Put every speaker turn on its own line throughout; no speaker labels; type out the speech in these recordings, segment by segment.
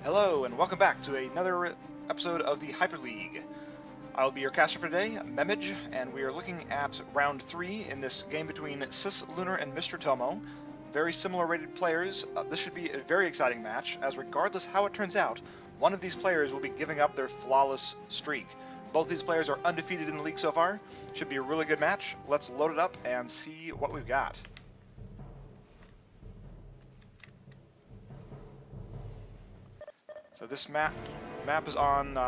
Hello, and welcome back to another episode of the HyperLeague. I'll be your caster for today, Memage, and we are looking at round 3 in this game between cislunar and MisterTomo. Very similar rated players. This should be a very exciting match, as regardless how it turns out, one of these players will be giving up their flawless streak. Both these players are undefeated in the league so far. Should be a really good match. Let's load it up and see what we've got. So this map is on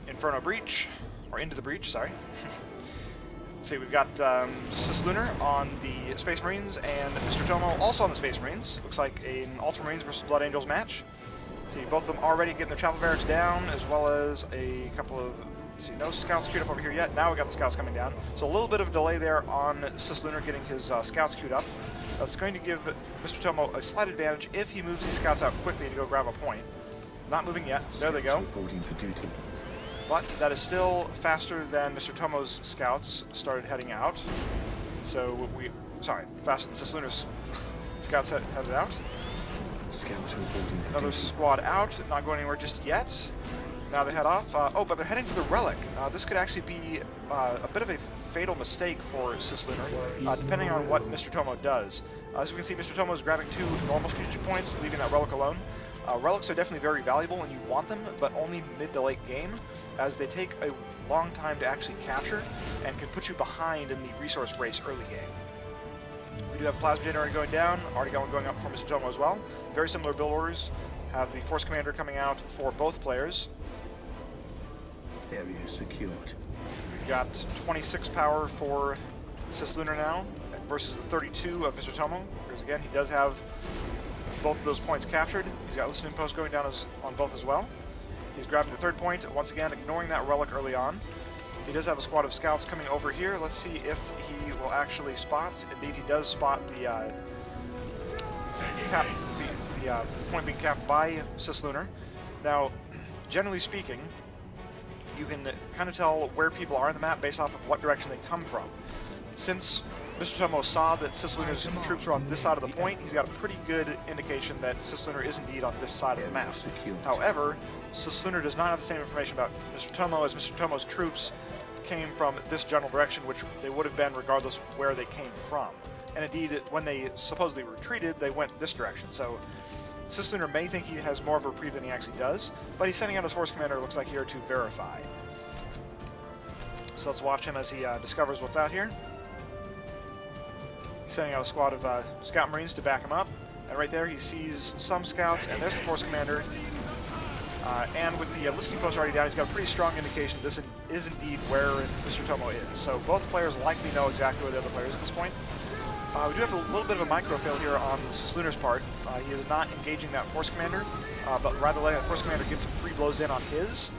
Inferno Breach, or Into the Breach, sorry. Let's see, we've got cislunar on the Space Marines and MisterTomo also on the Space Marines. Looks like an Ultramarines versus Blood Angels match. See, both of them already getting their chapel barracks down, as well as a couple of, let's see, no scouts queued up over here yet. Now we got the scouts coming down. So a little bit of a delay there on cislunar getting his scouts queued up. That's going to give MisterTomo a slight advantage if he moves these scouts out quickly to go grab a point. Not moving yet. There they go.
Reporting for duty.
But that is still faster than MisterTomo's scouts started heading out. So faster than cislunar's scouts headed out.
Scouts reporting for
Another
duty.
squad out, not going anywhere just yet. Now they head off. Oh, but they're heading for the relic. This could actually be a bit of a fatal mistake for cislunar, depending on what MisterTomo does. As you can see, MisterTomo is grabbing 2 normal strategic points, leaving that relic alone. Relics are definitely very valuable and you want them, but only mid to late game, as they take a long time to actually capture and can put you behind in the resource race early game. We do have Plasma Generator going down, already got one going up for MisterTomo as well. Very similar build orders. Have the Force Commander coming out for both players.
Area secured.
We've got 26 power for cislunar now versus the 32 of MisterTomo. Because again, he does have both of those points captured. He's got listening post going down on both as well. He's grabbing the 3rd point, once again ignoring that relic early on. He does have a squad of scouts coming over here. Let's see if he will actually spot. Indeed, he does spot the point being capped by cislunar. Now, generally speaking, you can kind of tell where people are on the map based off of what direction they come from. Since MisterTomo saw that cislunar's troops are on this side of the point, he's got a pretty good indication that cislunar is indeed on this side of the map. However, cislunar does not have the same information about MisterTomo, as MisterTomo's troops came from this general direction, which they would have been regardless where they came from. And indeed, when they supposedly retreated, they went this direction. So cislunar may think he has more of a reprieve than he actually does, but he's sending out his Force Commander, looks like, here to verify. So let's watch him as he discovers what's out here. He's sending out a squad of Scout Marines to back him up, and right there he sees some scouts, and there's the Force Commander. And with the listening post already down, he's got a pretty strong indication this is indeed where MisterTomo is. So both players likely know exactly where the other player is at this point. We do have a little bit of a micro fail here on cislunar's part. He is not engaging that Force Commander, but rather letting the Force Commander get some free blows in on his.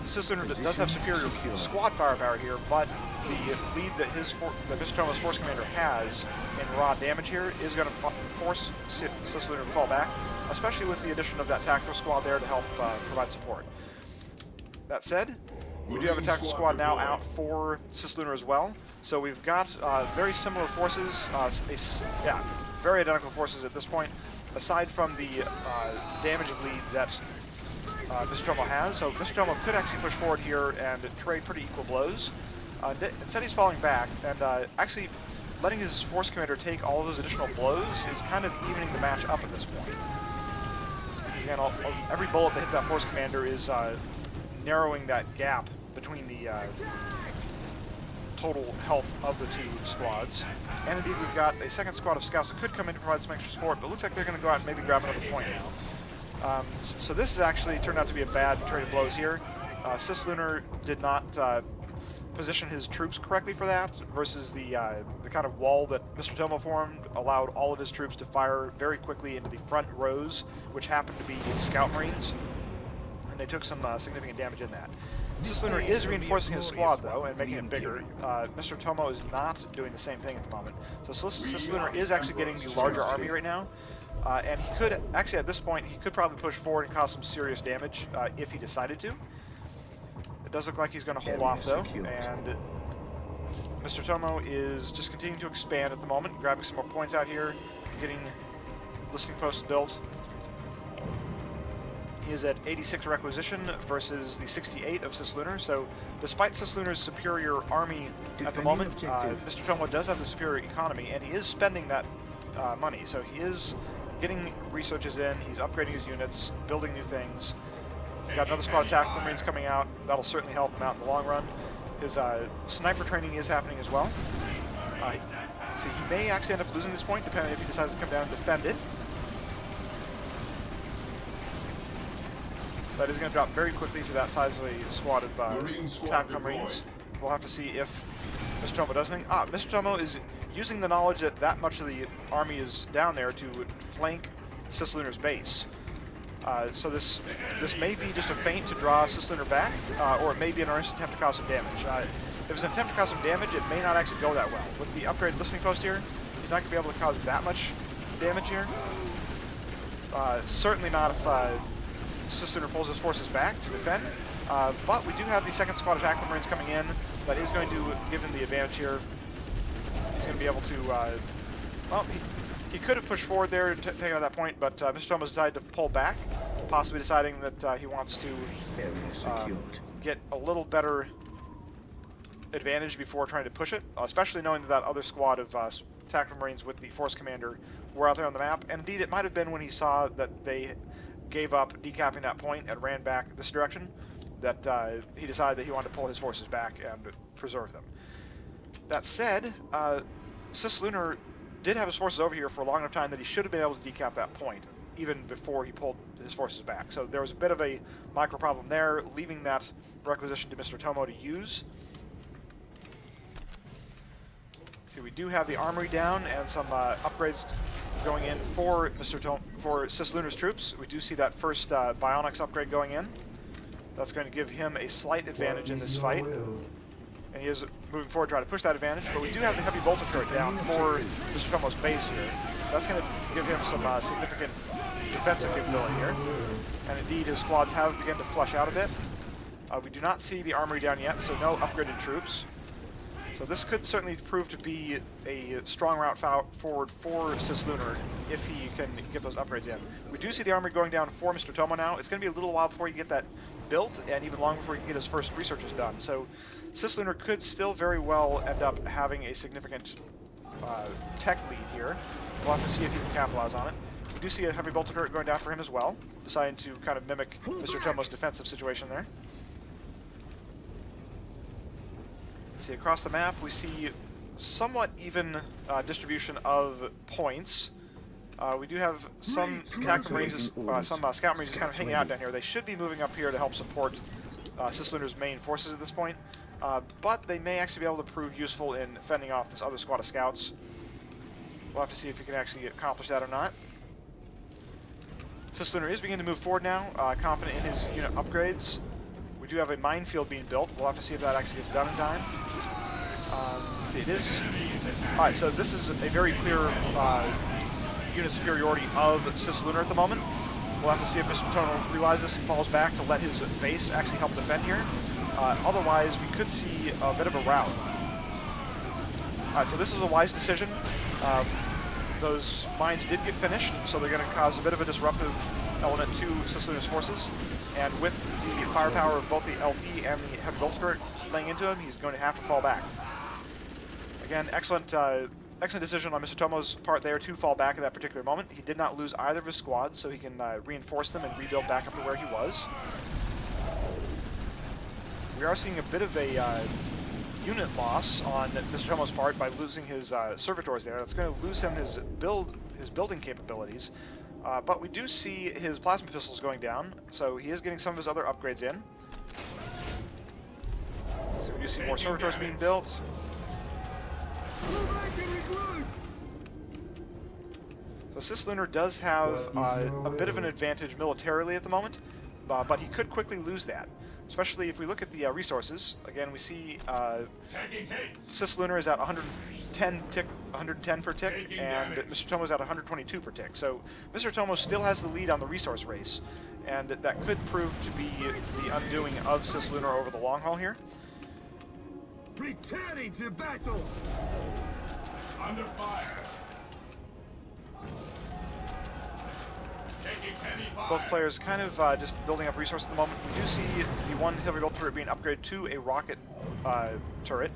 cislunar does have superior squad firepower here, but the lead that MisterTomo's Force Commander has in raw damage here is going to force cislunar to fall back, especially with the addition of that tactical squad there to help provide support. That said, we do have a tactical squad now out for cislunar as well, so we've got very similar forces, very identical forces at this point, aside from the damage lead that MisterTomo has. So MisterTomo could actually push forward here and trade pretty equal blows. Instead he's falling back, and actually letting his Force Commander take all of those additional blows is kind of evening the match up at this point. Again, every bullet that hits that Force Commander is narrowing that gap between the total health of the 2 squads. And indeed we've got a second squad of scouts that could come in to provide some extra support, but looks like they're going to go out and maybe grab another point now. So this has actually turned out to be a bad trade of blows here. Cislunar did not position his troops correctly for that, versus the kind of wall that MisterTomo formed allowed all of his troops to fire very quickly into the front rows, which happened to be Scout Marines, and they took some significant damage in that. Cislunar is reinforcing his squad though and making it bigger. MisterTomo is not doing the same thing at the moment. So cislunar is actually getting the larger army right now. And he could, actually at this point, he could probably push forward and cause some serious damage if he decided to. It does look like he's going to hold off though, and MisterTomo is just continuing to expand at the moment, grabbing some more points out here, getting listening posts built. He is at 86 requisition versus the 68 of cislunar. So despite cislunar's superior army at the moment, MisterTomo does have the superior economy, and he is spending that money. So he is getting researches in, he's upgrading his units, building new things. Got another squad of tactical marines coming out. That'll certainly help him out in the long run. His sniper training is happening as well. See, he may actually end up losing this point, depending if he decides to come down and defend it. That is going to drop very quickly to that size of a squad of tactical marines. We'll have to see if MisterTomo does anything. MisterTomo is using the knowledge that that much of the army is down there to flank cislunar's base. So this may be just a feint to draw cislunar back, or it may be an earnest attempt to cause some damage. If it's an attempt to cause some damage, it may not actually go that well. With the upgraded listening post here, he's not going to be able to cause that much damage here. Certainly not if cislunar pulls his forces back to defend. But we do have the second squad of tactical marines coming in. That is going to give him the advantage here. He's going to be able to, well, he could have pushed forward there and taken out that point, but MisterTomo decided to pull back, possibly deciding that he wants to get a little better advantage before trying to push it, especially knowing that that other squad of tactical marines with the force commander were out there on the map. And indeed, it might have been when he saw that they gave up decapping that point and ran back this direction that he decided that he wanted to pull his forces back and preserve them. That said, cislunar did have his forces over here for a long enough time that he should have been able to decap that point even before he pulled his forces back. So there was a bit of a micro problem there, leaving that requisition to MisterTomo to use. See, we do have the armory down and some upgrades going in for cislunar's troops. We do see that first bionics upgrade going in. That's going to give him a slight advantage in this fight. And he is moving forward trying to push that advantage, but we do have the heavy bolter turret down for MisterTomo's base here. That's going to give him some significant defensive capability here. And indeed, his squads have begun to flush out a bit. We do not see the armory down yet, so no upgraded troops. So this could certainly prove to be a strong route forward for cislunar if he can get those upgrades in. We do see the armory going down for MisterTomo now. It's going to be a little while before you get that built, and even longer before he can get his first researches done. So cislunar could still very well end up having a significant tech lead here. We'll have to see if he can capitalize on it. We do see a heavy bolter turret going down for him as well, deciding to kind of mimic MisterTomo's defensive situation there. See, across the map we see somewhat even distribution of points. We do have some tactical marines, some scout marines just kind of hanging out down here. They should be moving up here to help support cislunar's main forces at this point, but they may actually be able to prove useful in fending off this other squad of scouts. We'll have to see if he can actually accomplish that or not. Cislunar is beginning to move forward now, confident in his unit upgrades. We do have a minefield being built. We'll have to see if that actually gets done in time. Let's see, it is... Alright, so this is a very clear unit superiority of cislunar at the moment. We'll have to see if MisterTomo realizes this and falls back to let his base actually help defend here. Otherwise, we could see a bit of a rout. Alright, so this is a wise decision. Those mines did get finished, so they're going to cause a bit of a disruptive element to cislunar's forces. And with the firepower of both the LP and the heavy bolter turret laying into him, he's going to have to fall back. Again, excellent decision on MisterTomo's part there to fall back at that particular moment. He did not lose either of his squads, so he can reinforce them and rebuild back up to where he was. We are seeing a bit of a unit loss on MisterTomo's part by losing his servitors there. That's going to lose him his building capabilities. But we do see his plasma pistols going down, so he is getting some of his other upgrades in. So we do see more servitors being built. So cislunar does have a bit of an advantage militarily at the moment, but he could quickly lose that. Especially if we look at the resources. Again, we see cislunar is at 110 per tick, and MisterTomo is at 122 per tick. So MisterTomo still has the lead on the resource race, and that could prove to be the undoing of cislunar over the long haul here.
Returning to battle. Under fire. Taking heavy
Both players kind of just building up resources at the moment. We do see the one heavy bolt turret being upgraded to a rocket turret.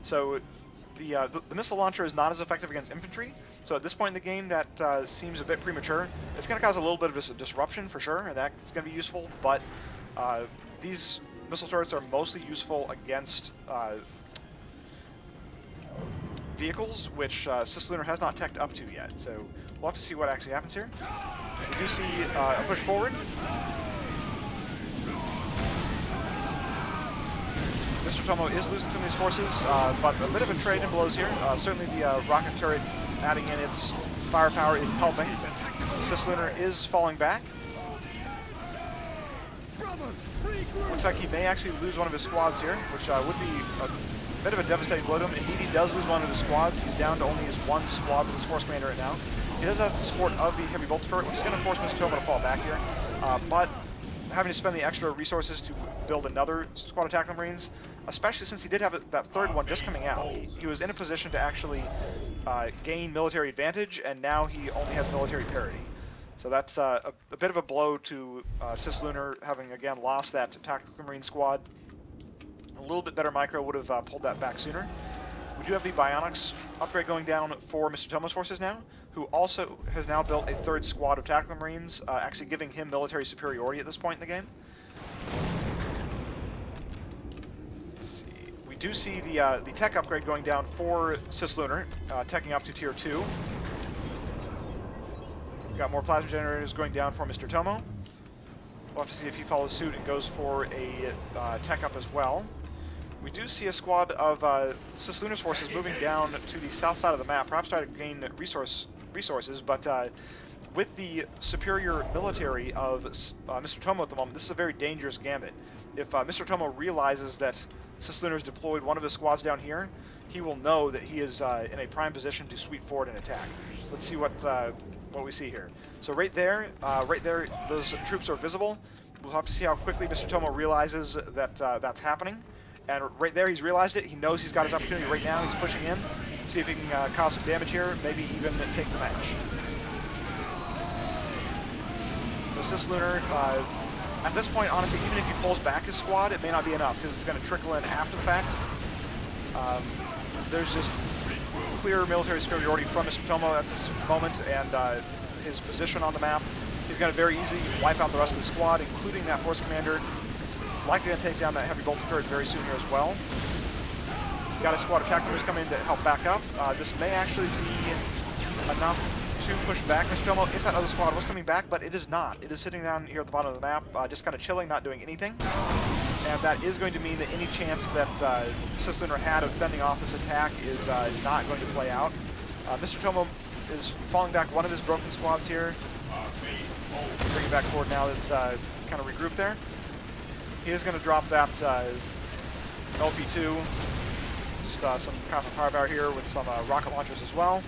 So the missile launcher is not as effective against infantry. So at this point in the game, that seems a bit premature. It's going to cause a little bit of disruption for sure, and that's going to be useful. But these missile turrets are mostly useful against vehicles, which cislunar has not teched up to yet. So we'll have to see what actually happens here. We do see a push forward. MisterTomo is losing some of these forces, but a bit of a trade in blows here. Certainly the rocket turret adding in its firepower is helping. Cislunar is falling back. Looks like he may actually lose one of his squads here, which would be a bit of a devastating blow to him. Indeed, he does lose one of his squads. He's down to only his one squad with his force commander right now. He does have the support of the heavy bolt turret, which is going to force MisterTomo to fall back here. But having to spend the extra resources to build another squad of tactical marines, especially since he did have that third one just coming out. He was in a position to actually gain military advantage, and now he only has military parity. So that's a bit of a blow to cislunar, having again lost that tactical marine squad. A little bit better micro would have pulled that back sooner. We do have the Bionics upgrade going down for MisterTomo's forces now, who also has now built a third squad of tactical marines, actually giving him military superiority at this point in the game. Let's see. We do see the tech upgrade going down for cislunar, teching up to tier 2. Got more plasma generators going down for MisterTomo. We'll have to see if he follows suit and goes for a tech up as well. We do see a squad of cislunar's forces moving down to the south side of the map, perhaps try to gain resources, but with the superior military of MisterTomo at the moment, this is a very dangerous gambit. If MisterTomo realizes that cislunar has deployed one of his squads down here, he will know that he is in a prime position to sweep forward and attack. Let's see what we see here. So right there, those troops are visible. We'll have to see how quickly MisterTomo realizes that that's happening. And right there, he's realized it. He knows he's got his opportunity right now. He's pushing in. See if he can cause some damage here, maybe even take the match. So cislunar, at this point, honestly, even if he pulls back his squad, it may not be enough, because it's going to trickle in after the fact. There's just clear military superiority from MisterTomo at this moment, and his position on the map. He's going to very easily wipe out the rest of the squad, including that force commander. Likely going to take down that heavy bolt turret very soon here as well. Got a squad of tacticals coming in to help back up. This may actually be enough to push back MisterTomo if that other squad was coming back, but it is not. It is sitting down here at the bottom of the map, just kind of chilling, not doing anything. And that is going to mean that any chance that cislunar had of fending off this attack is not going to play out. MisterTomo is falling back one of his broken squads here. Bring it back forward now. That's kind of regrouped there. He is going to drop that LP2, just some constant firepower here with some rocket launchers as well.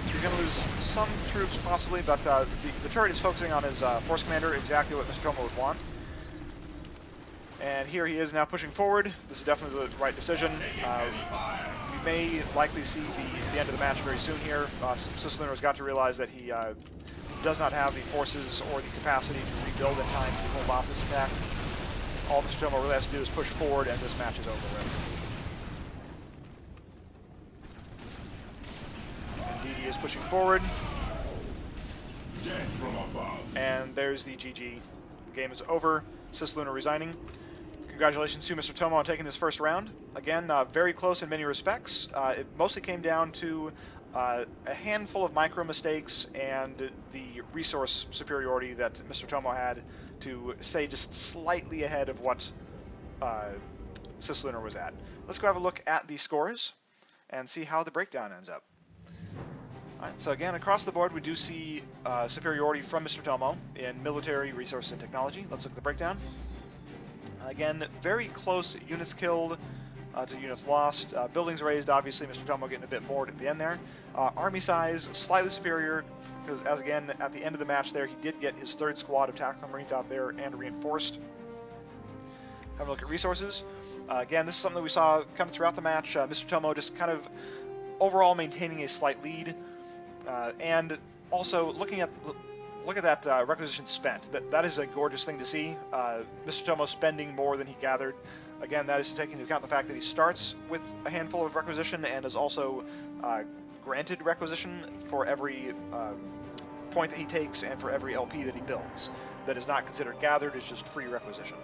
He's going to lose some troops possibly, but the turret is focusing on his force commander, exactly what MisterTomo would want. And here he is now pushing forward. This is definitely the right decision. We may likely see the end of the match very soon here. cislunar has got to realize that he does not have the forces or the capacity to rebuild in time to hold off this attack. All MisterTomo really has to do is push forward, and this match is over with. Indeed, he is pushing forward. And there's the GG. The game is over. cislunar resigning. Congratulations to MisterTomo on taking this first round. Again, very close in many respects. It mostly came down to a handful of micro mistakes and the resource superiority that MisterTomo had to stay just slightly ahead of what cislunar was at. Let's go have a look at the scores and see how the breakdown ends up. Alright, so again, across the board, we do see superiority from MisterTomo in military, resource, and technology. Let's look at the breakdown. Again, very close units killed to units lost. Buildings raised, obviously, MisterTomo getting a bit more at the end there. Army size, slightly superior, because as again, at the end of the match there, he did get his third squad of tactical marines out there and reinforced. Have a look at resources. Again, this is something that we saw kind of throughout the match. MisterTomo just kind of overall maintaining a slight lead. And also looking at look at that requisition spent. That is a gorgeous thing to see. MisterTomo spending more than he gathered. Again, that is taking into account the fact that he starts with a handful of requisition and is also granted requisition for every point that he takes and for every LP that he builds. That is not considered gathered, it's just free requisition.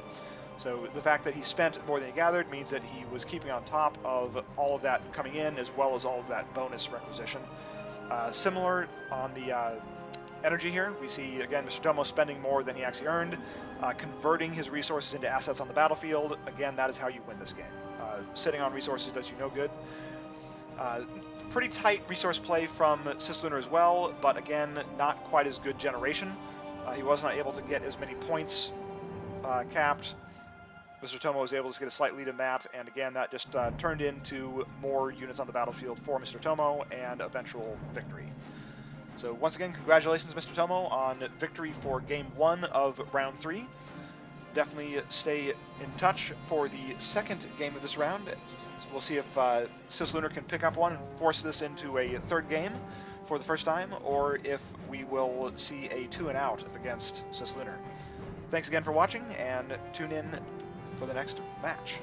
So the fact that he spent more than he gathered means that he was keeping on top of all of that coming in, as well as all of that bonus requisition. Similar on the energy here, we see again MisterTomo spending more than he actually earned, converting his resources into assets on the battlefield. Again, that is how you win this game. Sitting on resources does you no good. Pretty tight resource play from cislunar as well, but again, not quite as good generation. He was not able to get as many points capped. MisterTomo was able to get a slight lead in that, and again, that just turned into more units on the battlefield for MisterTomo and eventual victory. So once again, congratulations, MisterTomo, on victory for Game 1 of Round 3. Definitely stay in touch for the second game of this round. We'll see if cislunar can pick up one and force this into a third game for the first time, or if we will see a 2-and-out against cislunar. Thanks again for watching, and tune in for the next match.